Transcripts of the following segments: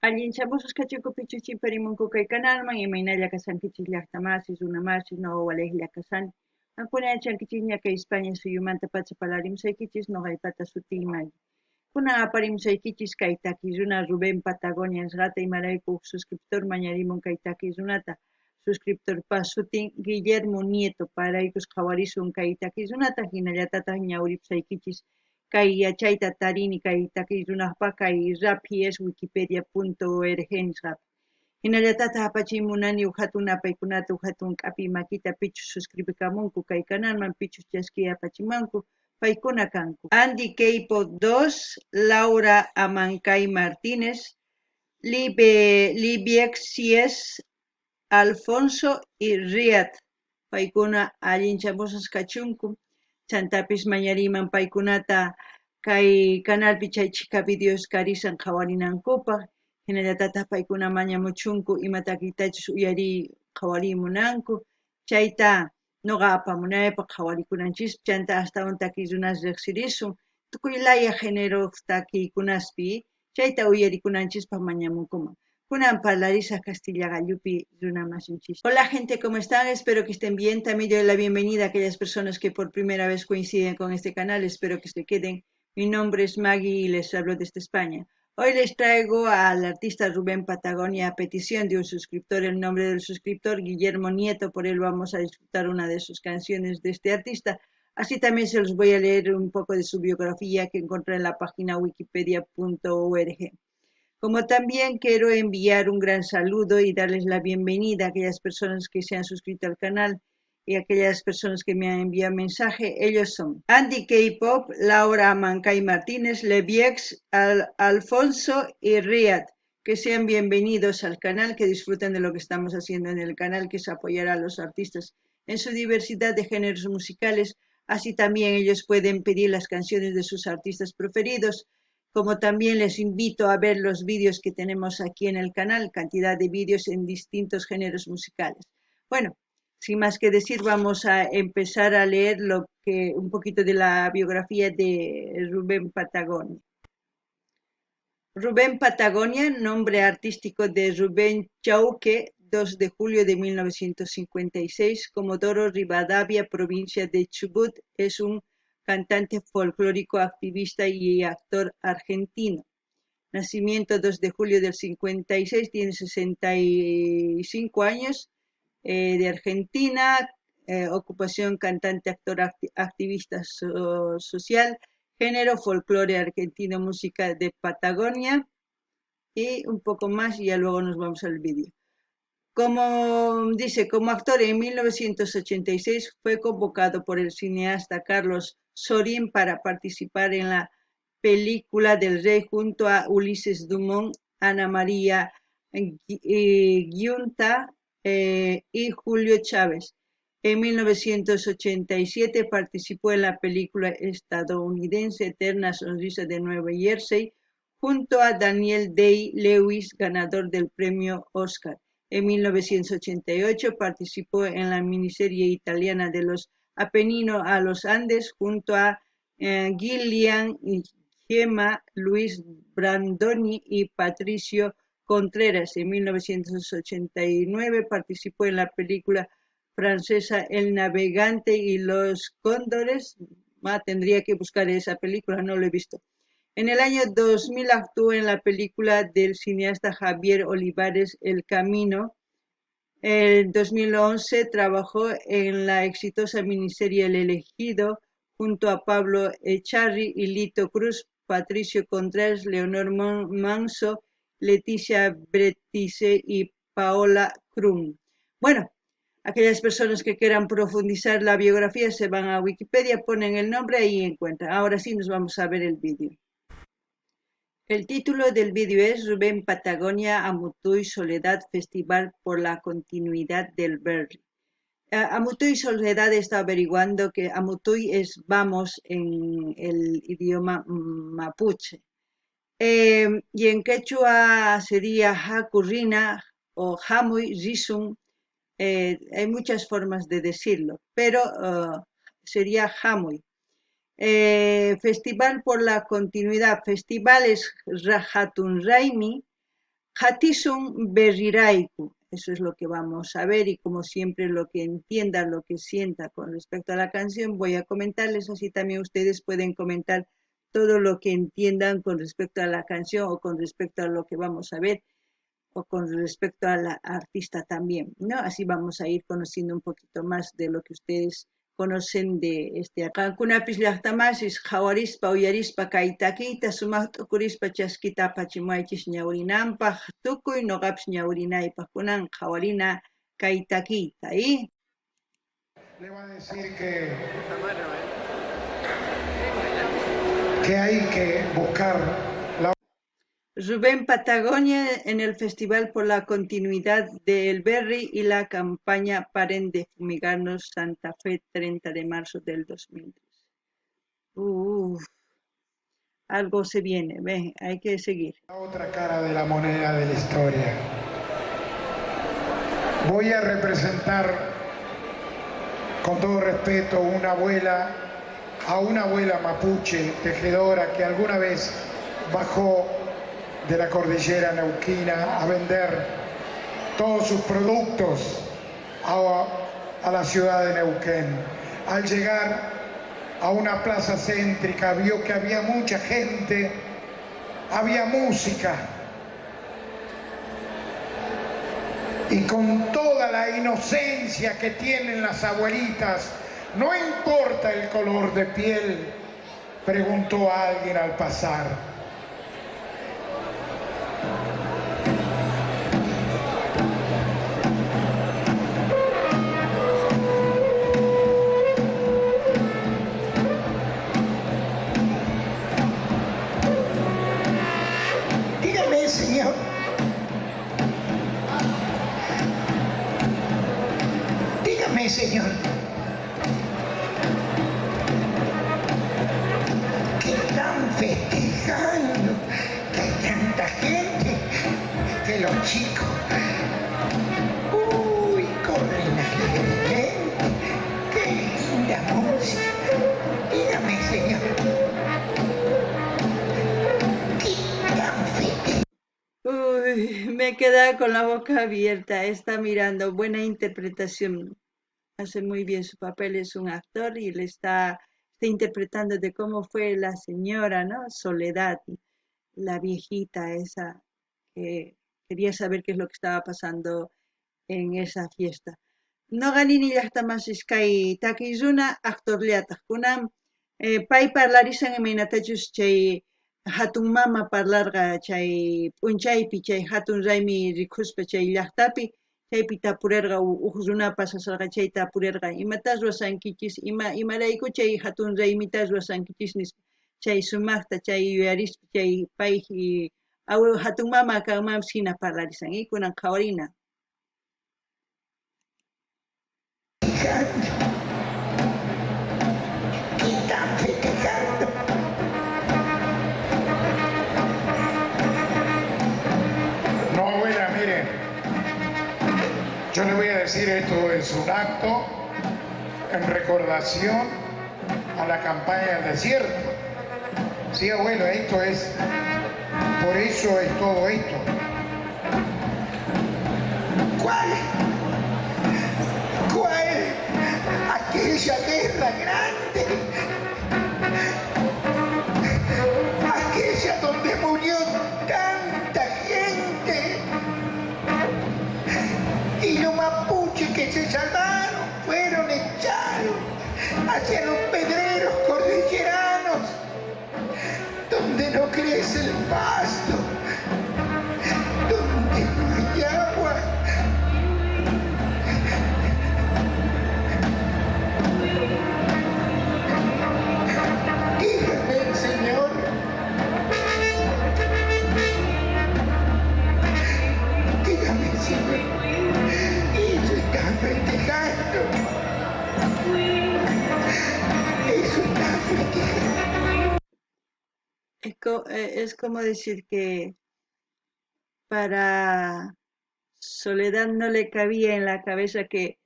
Allinchamusas kachiku pichuchin parimunku kay canalman imaynalla kasankichis llaqtamasis runamasis wawalej llakasani ankuna yachankichis ña kay España suyumanta pacha palarimsaykichis noqaypata sutiymari kunan aparimsaykichis kay takiq runa Rubén Patagonia nisqata imarayku suscriptor mañarimun kay takiq runata suscriptorpa sutin Guillermo Nieto paraykus qhawarisun kay takiq runata hinallatataq ñawripusaykichis kay yachayta tarini kay takiq runaqpa kay rapies wikipedia.org nisqapi hinallatataq apachimunani hatun apaykunata hatun k'api makita pichus suscribikamunku kay canalman pichus chaski apachimanku paykuna kanku Andy K-pop 2 Laura Amancay Martínez Libiexies Alfonso y Riad paykuna allinchamusas kachunku chantapis mañariman paykunata kay canalpi chaychika videos karisan qhawarinankupaq hinallatataq paykuna mañamuchunku imatakitachus uyari qhawarimunanku chayta noqa apamunaypaq qhawarikunanchispi chanta astawan takiq runas riqsirisun tukuylaya géneros takiykunaspi chayta uyarikunanchispaq mañamunkuman kunan parlarisaq Castilla gallupi runa masinchis. Hola gente, ¿cómo están? Espero que estén bien. También doy la bienvenida a aquellas personas que por primera vez coinciden con este canal. Espero que se queden. Mi nombre es Maggie y les hablo desde España. Hoy les traigo al artista Rubén Patagonia a petición de un suscriptor. El nombre del suscriptor, Guillermo Nieto. Por él vamos a disfrutar una de sus canciones de este artista. Así también se los voy a leer un poco de su biografía que encontré en la página wikipedia.org. Como también quiero enviar un gran saludo y darles la bienvenida a aquellas personas que se han suscrito al canal y a aquellas personas que me han enviado mensaje. Ellos son Andy K-pop, Laura Mancay Martínez, Leviex, Alfonso y Riad. Que sean bienvenidos al canal, que disfruten de lo que estamos haciendo en el canal, que es apoyar a los artistas en su diversidad de géneros musicales. Así también ellos pueden pedir las canciones de sus artistas preferidos. Como también les invito a ver los vídeos que tenemos aquí en el canal, cantidad de vídeos en distintos géneros musicales. Bueno, sin más que decir, vamos a empezar a leer un poquito de la biografía de Rubén Patagonia. Rubén Patagonia, nombre artístico de Rubén Chauque, 2 de julio de 1956, Comodoro Rivadavia, provincia de Chubut, es un cantante folclórico, activista y actor argentino. Nacimiento 2 de julio del 56, tiene 65 años, de Argentina, ocupación cantante, actor, activista social, género folclore argentino, música de Patagonia y un poco más y ya luego nos vamos al vídeo. Como actor en 1986 fue convocado por el cineasta Carlos Sorín para participar en la película del Rey junto a Ulises Dumont, Ana María Giunta y Julio Chávez. En 1987 participó en la película estadounidense Eterna Sonrisa de Nueva Jersey junto a Daniel Day-Lewis, ganador del premio Oscar. En 1988 participó en la miniserie italiana de los Apeninos a los Andes junto a Gillian Gemma, Luis Brandoni y Patricio Contreras. En 1989 participó en la película francesa El Navegante y los Cóndores. Tendría que buscar esa película, no lo he visto. En el año 2000 actuó en la película del cineasta Javier Olivares El Camino. En 2011 trabajó en la exitosa miniserie El Elegido junto a Pablo Echarri y Lito Cruz, Patricio Contreras, Leonor Manso, Leticia Bretice y Paola Krum. Bueno, aquellas personas que quieran profundizar la biografía se van a Wikipedia, ponen el nombre y encuentran. Ahora sí nos vamos a ver el vídeo. El título del vídeo es Rubén Patagonia, Amutuy Soledad, Festival por la Continuidad del Berri. Amutuy Soledad está averiguando que Amutuy es vamos en el idioma mapuche. Y en quechua sería Hakurrina o Hamuy Rizum. Hay muchas formas de decirlo, pero sería Hamuy. Festival por la Continuidad. Festival es Hatun Raimi. Hatisun berriraiku. Eso es lo que vamos a ver y como siempre lo que entienda, lo que sienta con respecto a la canción, voy a comentarles, así también ustedes pueden comentar todo lo que entiendan con respecto a la canción o con respecto a lo que vamos a ver o con respecto a la artista también, ¿no? Así vamos a ir conociendo un poquito más de lo que ustedes conocen de este Kankunapis llaqtamasis hawarispa uyarispa kay takiyta sumaq t'ukurispa chaskita apachimuaychis ñawrinanpaq tukuy noqapis ñawrinaypaq kunan hawarina kay takiyta, Le voy a decir que hay que buscar la... Rubén Patagonia en el Festival por la Continuidad de El Berry y la campaña Paren de Fumigarnos Santa Fe 30 de marzo del 2003. Uf, algo se viene, ven, hay que seguir. La otra cara de la moneda de la historia. Voy a representar con todo respeto a una abuela mapuche tejedora que alguna vez bajó de la cordillera neuquina a vender todos sus productos a la ciudad de Neuquén. Al llegar a una plaza céntrica vio que había mucha gente, había música, y con toda la inocencia que tienen las abuelitas, no importa el color de piel, preguntó a alguien al pasar: dígame, señor, dígame, señor, ¿qué están festejando? Que hay tanta gente, que los chicos, corren alegremente, qué linda música. Dígame, señor, ¿qué están festejando? Uy, me queda con la boca abierta, está mirando, buena interpretación, hace muy bien su papel, es un actor y está interpretando de cómo fue la señora, ¿no? Soledad, la viejita esa que quería saber qué es lo que estaba pasando en esa fiesta. Noqanini llaqtamasich kay takiyuna actorllataq kunan pay parlarisan imaynatachus chay hatun mama parlarqa chay p'unchaypi chay hatun raymi rikhuspa chay llaqtapi chaypi tapurirqa uq runa pasasarqa chay tapurirqa imatas ruwasankichis imarayku chay hatun raymitas ruwasankichis nispa chay sumaqta chay yuyarispa chay pay hatun mama kanmanpas hina parlarisan kunan qhawarina. ¿Qué están festejando? No, abuela, mire, yo le voy a decir, esto es un acto en recordación a la campaña del desierto. Sí, abuelo, esto es, por eso es todo esto. ¿Cuál? ¿Cuál? Aquella guerra grande, aquella donde murió tanta gente, y los mapuches que se salvaron fueron echados hacia los pedreros cordilleranos, donde no crece el pasto, donde no hay agua. Dígame, señor, dígame, señor, eso está festejando, eso está festejando. Es como decir que para Soledad no le cabía en la cabeza que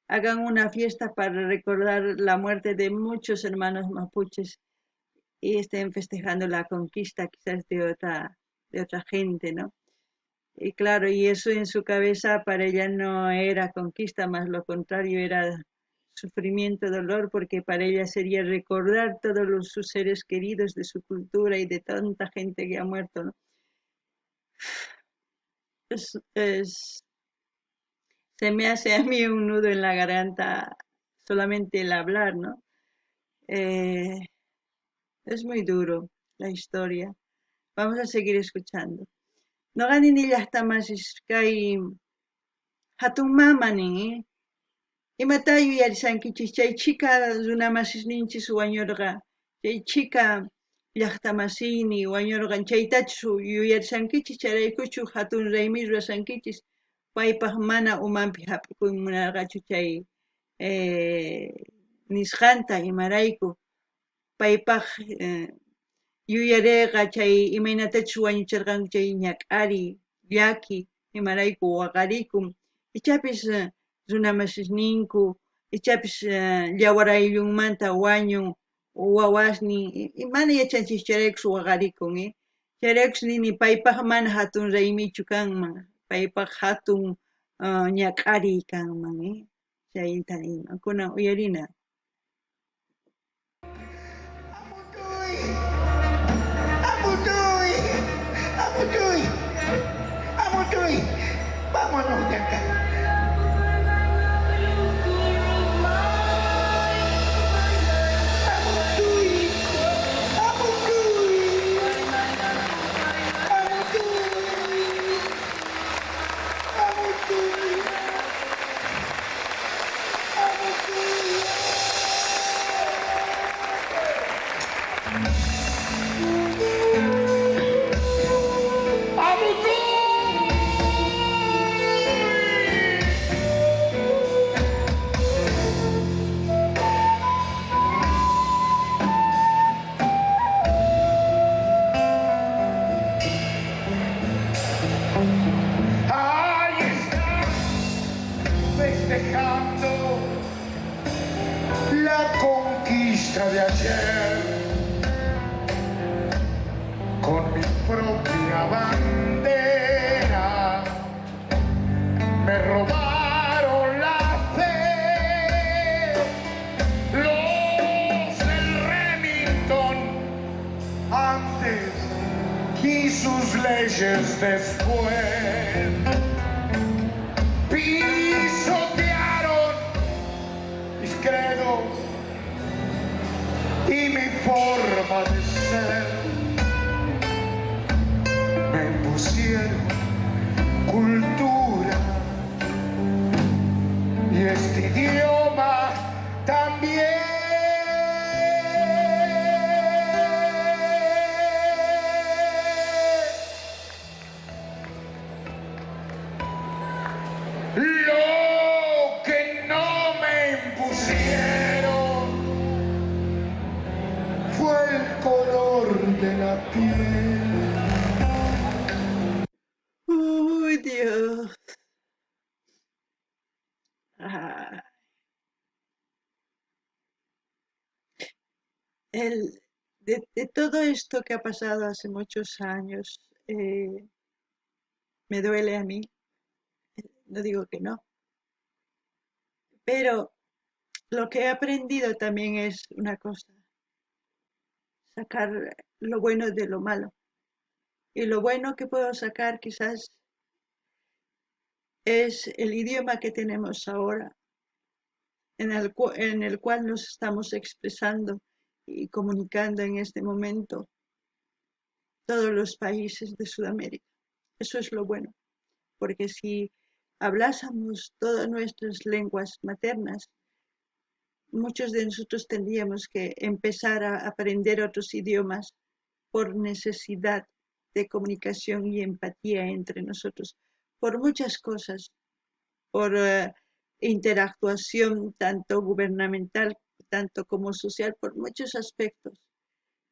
hagan una fiesta para recordar la muerte de muchos hermanos mapuches y estén festejando la conquista quizás de otra gente, ¿no? Y claro, y eso en su cabeza para ella no era conquista, más lo contrario, era sufrimiento, dolor, porque para ella sería recordar todos sus seres queridos de su cultura y de tanta gente que ha muerto, ¿no? Es, se me hace a mí un nudo en la garganta solamente el hablar, ¿no? Eh, es muy duro la historia. Vamos a seguir escuchando. No ganin ella hasta más es que hay hatun mamani, imatayu yarsankichis chay chica runamasisninchis wañurqa chay chica llaqtamasiyni wañurqan chaytachu yuyarsankichis charaykuchu hatun raymi rurasankichis paypaq mana umanpi hap'ikuymunarqachu chay eh, nisqanta imarayku paypaq yuyariyqa chay imaynatachus wañucharqanku chay ñak'ari llaki imarayku waqarikun ichapis runamasisninku ichapis yawar ayllunmanta wañun wawasnin mana yachanchis charaykus waqarikun charaykus nini paypaq mana hatun raymichu kanman paypaq hatun ñak'ari kanman chayta nima kunan uyarina. Amutuy, Amutuy, Amutuy, vámonos de acá. Ahí está, festejando la conquista de ayer con mi propia bandera. Me robaron la fe, los del Remington antes y sus leyes después. Pisotearon mis credos y mi forma de ser. Me impusieron cultura y este idioma también. Lo que no me impusieron fue el color de la piel. Uy, Dios. Ah, de todo esto que ha pasado hace muchos años, me duele a mí, no digo que no, pero lo que he aprendido también es una cosa, sacar lo bueno de lo malo. Y lo bueno que puedo sacar quizás es el idioma que tenemos ahora, en el cual nos estamos expresando y comunicando en este momento todos los países de Sudamérica. Eso es lo bueno, porque si hablásemos todas nuestras lenguas maternas, muchos de nosotros tendríamos que empezar a aprender otros idiomas por necesidad de comunicación y empatía entre nosotros, por muchas cosas, por interactuación tanto gubernamental, tanto como social, por muchos aspectos.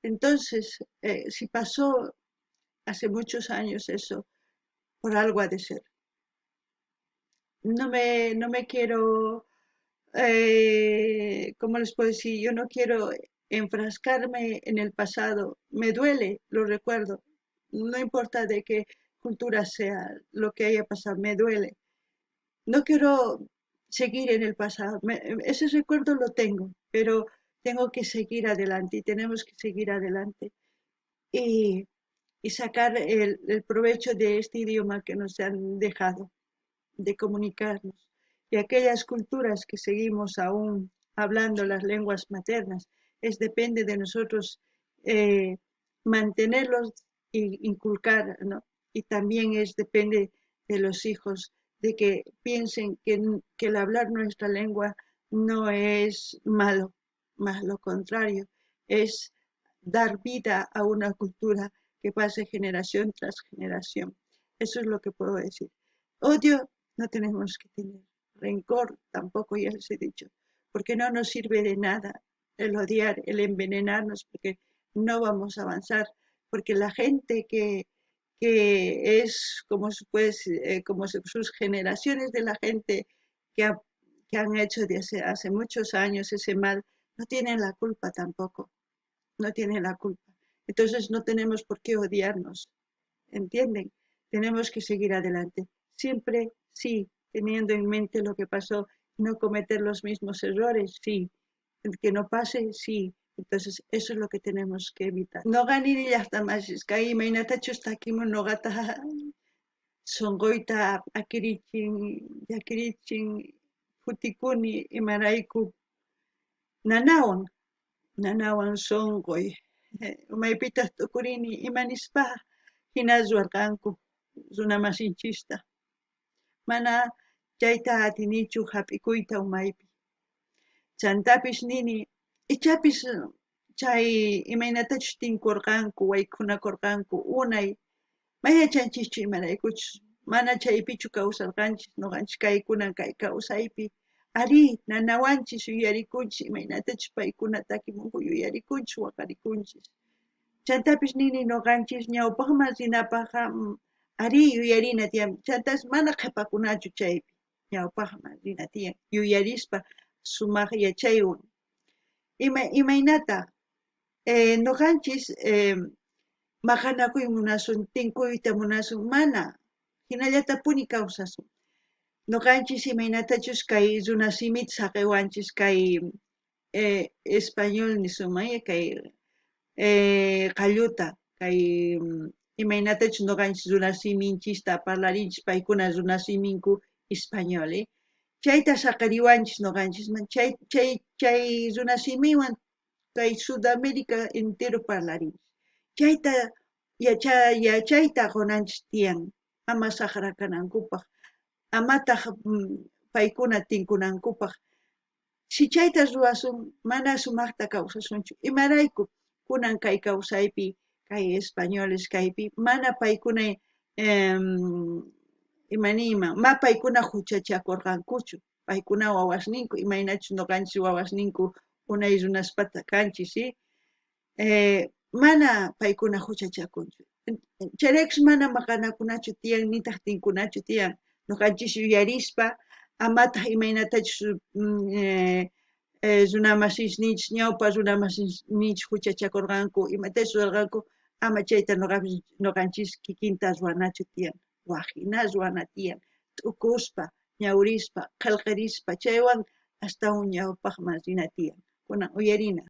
Entonces, si pasó hace muchos años eso, por algo ha de ser. No me quiero, ¿cómo les puedo decir? Yo no quiero enfrascarme en el pasado. Me duele, lo recuerdo. No importa de que cultura sea lo que haya pasado, me duele. No quiero seguir en el pasado, ese recuerdo lo tengo, pero tengo que seguir adelante y tenemos que seguir adelante y, y sacar el provecho de este idioma que nos han dejado de comunicarnos. Y aquellas culturas que seguimos aún hablando las lenguas maternas, depende de nosotros eh, mantenerlos e inculcar, ¿no? Y también depende de los hijos, de que piensen que el hablar nuestra lengua no es malo, más lo contrario, es dar vida a una cultura que pase generación tras generación. Eso es lo que puedo decir. Odio no tenemos que tener, rencor tampoco, ya les he dicho, porque no nos sirve de nada el odiar, el envenenarnos, porque no vamos a avanzar, porque la gente que es como sus generaciones de la gente que, ha, que han hecho desde hace muchos años ese mal, no tienen la culpa tampoco, no tienen la culpa. Entonces no tenemos por qué odiarnos, ¿entienden? Tenemos que seguir adelante. Siempre sí, teniendo en mente lo que pasó, no cometer los mismos errores, sí. Que no pase, sí. Entonces, eso es lo que tenemos que evitar. No ganiri hasta más, es que ahí me está aquí no gata songoita yakirichin futikuni imaraiku nanawan songoy maypitas tukurini imanispa hinaswarqanku runamasinchista mana chayta atinichu hap'ikuyta umaypi chantapis nini ichapis chay imaynatachus tinkurqanku waykunakurqanku unay mayachanchikchu imaraykuchus mana chaypichu kawsarqanchis nuqanchis kaykunan kay kawsaypi ari nanawanchis yuyarikunchis imaynatachus paykuna takimunku yuyarikunchis waqarikunchis chantapis nini nuqanchis ñawpaqman rinapaqqa ari yuyarina tiyan chantas mana qhipakunachu chaypi ñawpaqman rina tiyan yuyarispa sumaq yachaywan imaynata nuqanchis maqanakuy munasun tinkuyta munasun mana hinallatapuni kawsasun nuqanchis imaynatachus kay runa simita saqiwanchis kay español nisumay kay qalluta kay imaynatachus nuqanchis runa siminchista parlarinchis paykuna runa siminku español chayta saqariwanchis nuqanchisman chay runa simiwan kay Sudamérica entero parlarinchis chayta yachayta qunanchis tiyan ama saqrakanankupaq amataq paykuna tinkunankupaq si chayta ruwasun mana sumaqta kawsasunchu imarayku kunan kay kawsaypi kay españoles kaypi mana paykuna imaniyman ma paykuna huchachakurqankuchu paykuna wawasninku imaynachus nuqanchis wawasninku unay runaspata kanchis mana paykuna huchachakunchu chayraykus mana maqanakunachu tiyan nitaq tinkunachu tiyan nuqanchis yuyarispa amataq imaynatachus runamasisninchis ñawpa runamasisninchis huchachakurqanku imatachus ruwarqanku ama chayta nuqanchis kikinta ruwanachu tiyan waqhina ruwana tiyan t'ukuspa ñawrispa qillqirispa chaywan astawan ñawpaqman rina tiyan kunan uyarina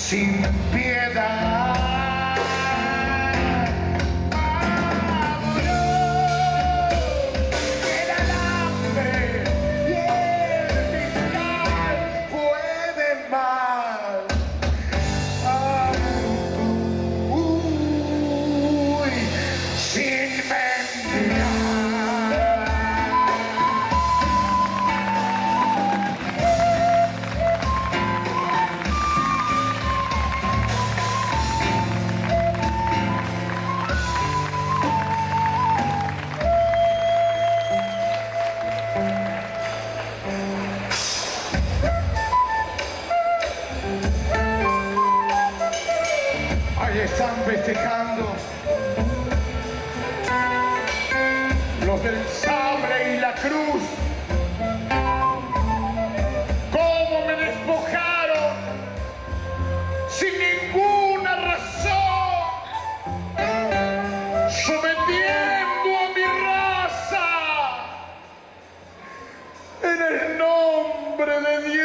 sin piedad. Vámonos, que el hambre Ahí están festejando los del sable y la cruz. ¿Cómo me despojaron sin ninguna razón, sometiendo a mi raza en el nombre de Dios?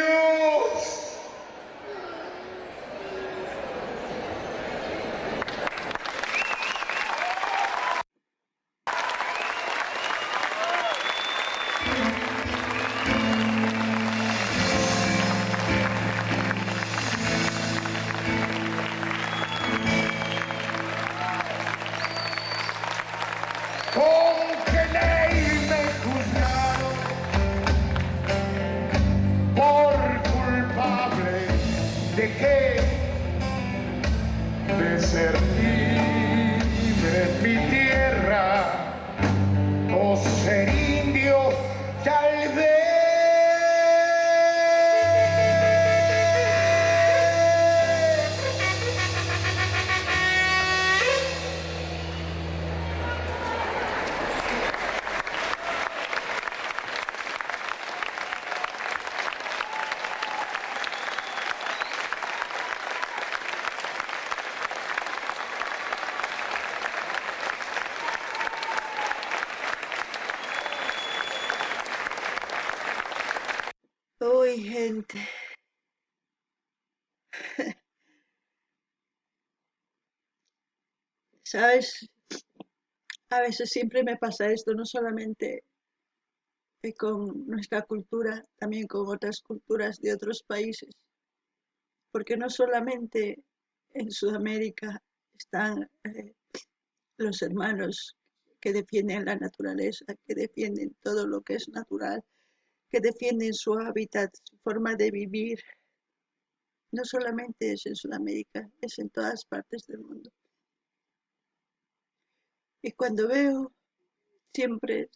¿Con qué ley me juzgaron por culpable de qué? De ser libre en mi tierra o ser indio tal vez. Uy, gente. ¿Sabes? A veces siempre me pasa esto, no solamente con nuestra cultura, también con otras culturas de otros países, porque no solamente en Sudamérica están los hermanos que defienden la naturaleza, que defienden todo lo que es natural, que defienden su hábitat, su forma de vivir. No solamente es en Sudamérica, es en todas partes del mundo. Y cuando veo, siempre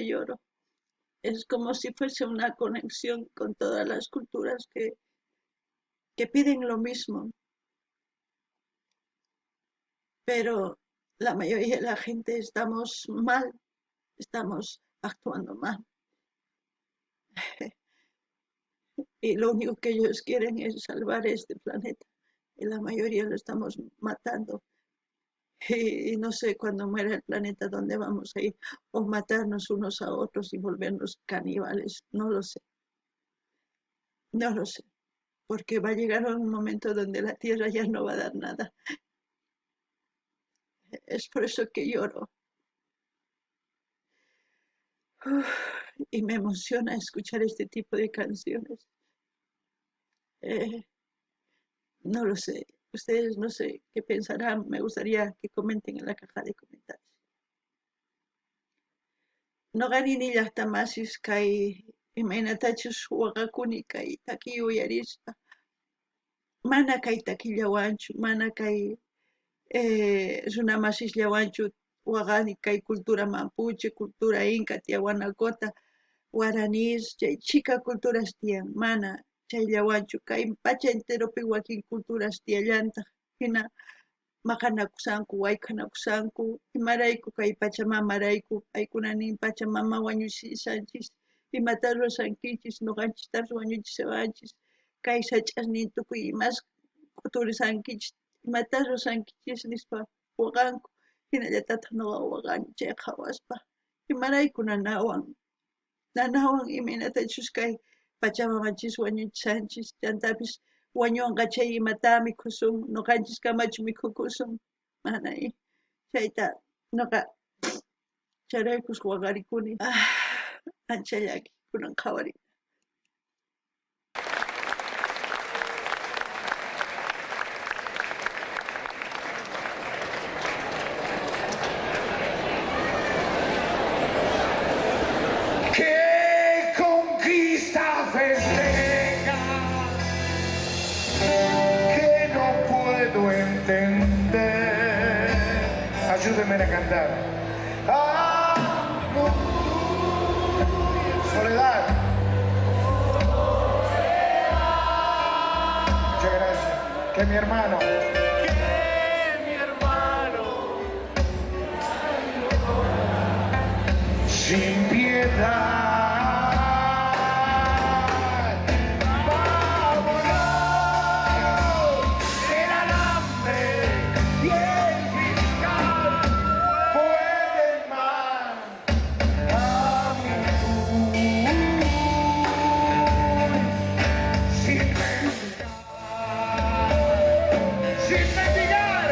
lloro. Es como si fuese una conexión con todas las culturas que piden lo mismo, pero la mayoría de la gente estamos mal, estamos actuando mal. Y lo único que ellos quieren es salvar este planeta. Y la mayoría lo estamos matando. Y no sé cuándo muera el planeta dónde vamos a ir, o matarnos unos a otros y volvernos caníbales. No lo sé, no lo sé. Porque va a llegar un momento donde la Tierra ya no va a dar nada. Es por eso que lloro. Uf, y me emociona escuchar este tipo de canciones. Eh, no lo sé. Ustedes no sé qué pensarán. Me gustaría que comenten en la caja de comentarios. Noqani llaqtamasis kay imaynatachus waqakuni kay takiy uyarispa mana kay takillawanchu mana kay runamasillawanchu waqani kay cultura mapuche cultura inca tiahuanacota guaraníes chay chika culturas tiyan mana chayllawanchu kay pacha enteropi wakin culturas tiyallantaq hina maqanakusanku wayk'anakusanku imarayku kay pachamamarayku paykuna nin pachamama wañuchishanchis imata ruwasankichis ñuqanchiktapas wañuchiwanchis kay sach'asnin tukuy imas quturisankichis imata ruwasankichis nispa waqanku hinallatataq ñuqa waqani chay qhawaspa imarayku nanawan imaynatachus kay pachamamanchis wañuchishanchis chantapis wañunqa chay imata mikhusun ñuqanchis kamachu mikhukusun mana chayta ñuqa chayraykus waqarikuni ancha llaki kunan qhawarin. ¿Qué conquista festeja que no puedo entender? Ayúdenme a cantar. Soledad. Muchas gracias. Que mi hermano. Que sin piedad. Vámonos del alambre y el fiscal pueden más. Sin mendigar, sin mendigar,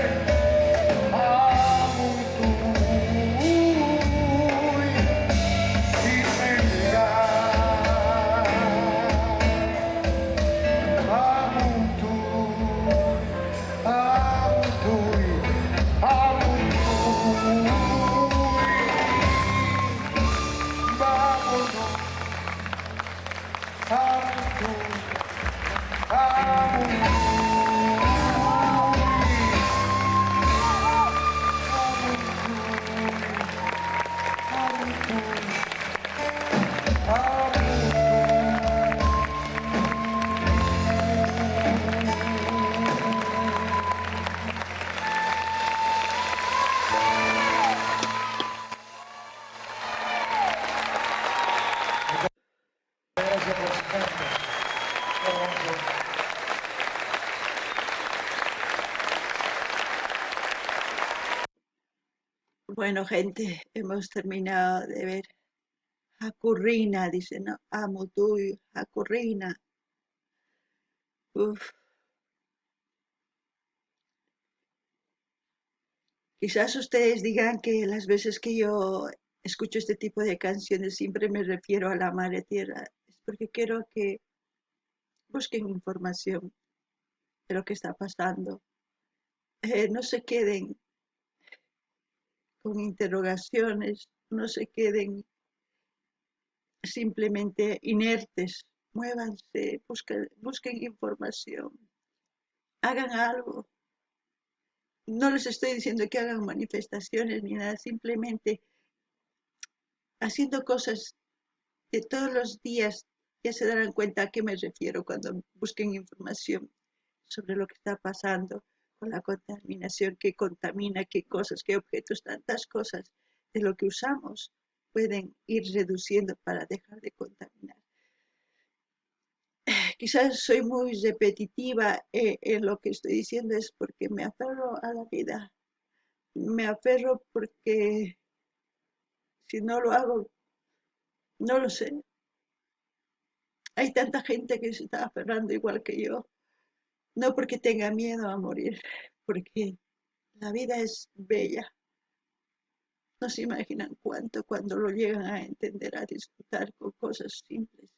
Gracias por su canto. Bueno, gente, hemos terminado de ver Hakurrina, dice, ¿no? Amo tuyo, Hakurrina. Uf. Quizás ustedes digan que las veces que yo escucho este tipo de canciones siempre me refiero a la madre tierra. Es porque quiero que busquen información de lo que está pasando. No se queden con interrogaciones, no se queden simplemente inertes. Muévanse, busquen información, hagan algo. No les estoy diciendo que hagan manifestaciones ni nada, simplemente haciendo cosas de todos los días ya se darán cuenta a qué me refiero cuando busquen información sobre lo que está pasando con la contaminación, qué contamina, qué cosas, qué objetos, tantas cosas de lo que usamos pueden ir reduciendo para dejar de contaminar. Quizás soy muy repetitiva en lo que estoy diciendo, es porque me aferro a la vida, me aferro porque si no lo hago, no lo sé. Hay tanta gente que se está aferrando igual que yo, no porque tenga miedo a morir, porque la vida es bella. No se imaginan cuánto cuando lo llegan a entender, a disfrutar con cosas simples.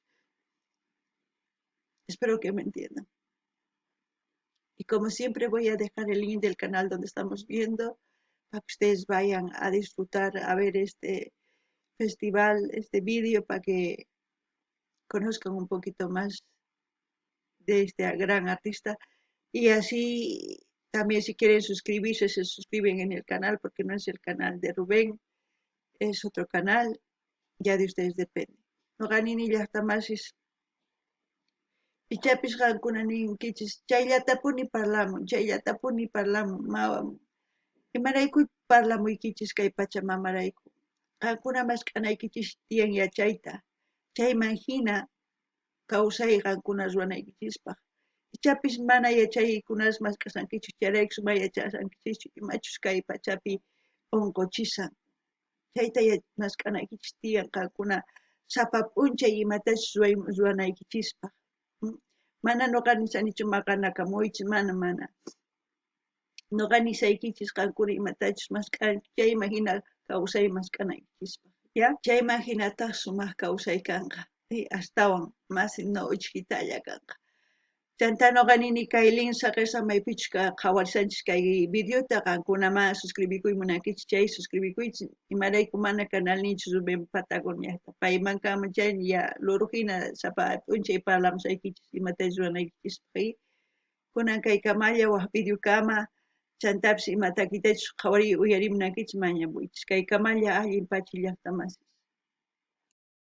Espero que me entiendan. Y como siempre voy a dejar el link del canal donde estamos viendo para que ustedes vayan a disfrutar, a ver este festival, este vídeo, para que conozcan un poquito más de este gran artista. Y así también si quieren suscribirse, se suscriben en el canal, porque no es el canal de Rubén, es otro canal, ya de ustedes depende. No ganin y ya está más es. Pichapis qankunanin kichis chayllatapuни parlamun, chayllatapuny parlamun, mawan. Imaraykuy parlamuykichis kay pachamamarayku. Qankuna maskanaykichis tiyan yachayta. Chayman hina kawsay qankuna ruwanaykichispaq. Ichapis mana yachaykunas maskasankichis charaykus mayachasankichis imachus kay pachapi onquchisan. Chayta maskanaykichis tiyan qankuna sapa p'unchay imatachus ruwanaykichispaq. Mana noqanisanichu maqanakamuychis, mana. Noqanisaykichis qankuna imatachus maskanchis, chayman hina kawsay maskanaykichispaq. ¿Ya? Chayman hinataq sumaq kawsay kanqa. Astawan masi uchqitalla kanqa. Chanta noqanini kay link saqesa maypichus qhawarisanchis kay videota qankunaman suscribikuy munankichis chay suscribikuychis imarayku mana kanalninchis Rubén Patagonia paymankaman chay ya lurujina sapa p'unchay parlamusaykichis imatachus ruwanaykichispaq kunan kay kamalla waq videokama chantapis imatakitachus qhawari uyarimunankichis mañapuychis kay kamalla allin pachi llaqta masi